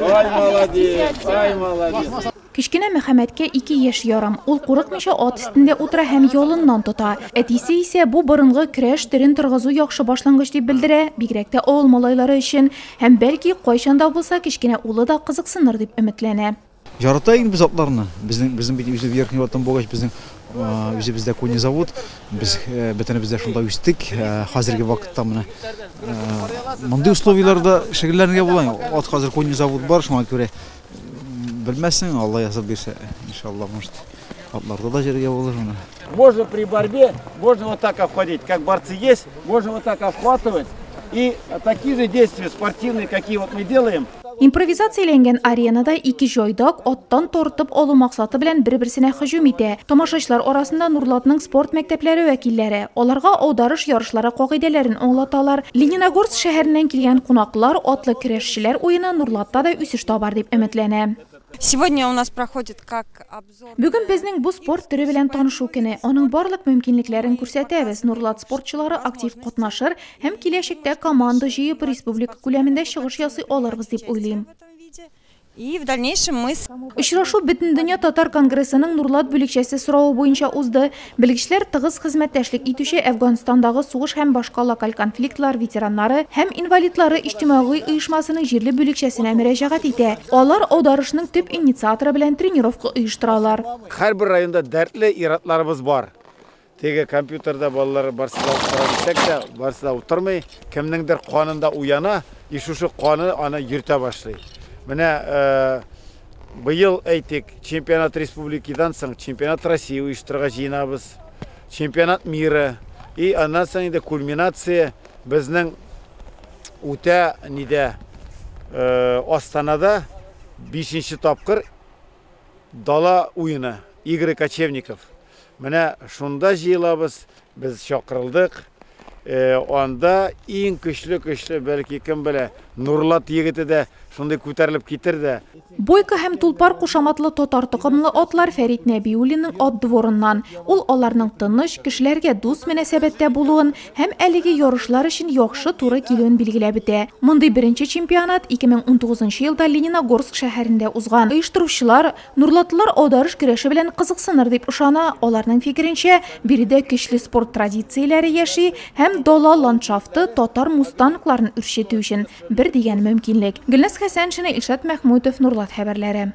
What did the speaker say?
Ай, молодец, ай, молодец. Кичкенә Мөхәммәткә 2 яшь ярым. Ул курыкмыйча ат өстендә утыра һәм ялыннан тота. Әтисе исә бу борынгы көрәш төрен торгызу яхшы башлангыч дип белдерә, бигрәк тә авыл малайлары өчен һәм бәлки кайчанда булса кичкенә улы да кызыксыныр дип өметләнә. Ярата инде без атларны. Безнең бит үзе верхний ватан булгач безнең үзебездә кони завод. Без бөтенебездә шунда үстек. Хәзерге вакытта менә мондый условияларда шөгыльләргә була. Ат хәзер кони завод бар, шуңа күрә белмәсен, Алла ясап бирсә, иншалла, может, атларда да җиргә булыр. Можно при борьбе, можно вот так обходить, как борцы есть, можно вот так обхватывать. И такие же действия спортивные, какие вот мы делаем. Импровизацияланган аренада 2 җайдак аттан тартып алу максаты белән бер-берсенә һөҗүм итә. Тамашачылар арасында Нурлатның спорт мәктәпләре вәкилләре. Аларга аударыш ярышлары кагыйдәләрен аңлаталар. Лениногорск шәһәреннән килгән кунаклар атлы көрәшчеләр уены Нурлатта да үсеш табар дип өметләнә. Сегодня у нас проходит как обзор. Бүген безнең бу спорт төре белән танышу көне. Аның барлык мөмкинлекләрен күрсәтәбез. Нурлат спортчылары актив катнашыр һәм киләчәктә команда җыеп республика күләмендә чыгыш ясый алырбыз дип уйлыйм. И в дальнейшем мы... Очрашу Бөтендөнья татар конгрессының Нурлат бүлекчәсе соравы буенча узды. Белгечләр тыгыз хезмәттәшлек итүче Әфганстандагы сугыш һәм башка локаль конфликтлар ветераннары һәм инвалидлары иҗтимагый оешмасының җирле бүлекчәсенә мөрәҗәгать итә. Алар аударышның төп инициаторы белән тренировка оештыралар. Һәрбер районда дәртле иратларыбыз бар. Теге компьютерда балалар барсыда утыра, барсыда утырмый, кемнеңдер канында уяна, и шушы каны аны йөртә башлый. Менә быел әйтик, чемпионат республикадан соң чемпионат России оештырырга җыенабыз, чемпионат мира, и аннан соң инде кульминация безнең үтә нидә Астанада 5-нче тапкыр дала уены Игорь Кочевников. Менә шунда җыелабыз, без чакырылдык. Анда иң көчле бәлки кем белә, Нурлат егете дә шундай күтәрелеп китерде. Бойка һәм тулпар кушаматлы татар токымлы атлар Фәрит Нәбиуллинның ат дворыннан. Ул аларның тыныч, кешеләргә дус мөнәсәбәттә булуын һәм әлеге ярышлар өчен яхшы туры килүен билгеләп үтә. Мондый беренче чемпионат 2019 елда Лениногорск шәһәрендә узган. Оештыручылар Нурлатлылар аударыш көрәше белән кызыксыныр дип ышана. Аларның фикеренчә, биредә көчле спорт традицияләре яши һәм дала ландшафты татар мустанкларын үрчетү өчен бер дигән мөмкинлек. Гөлназ Хәсәншина, Илшат Мәхмүтов, Нурлат хәбәрләре.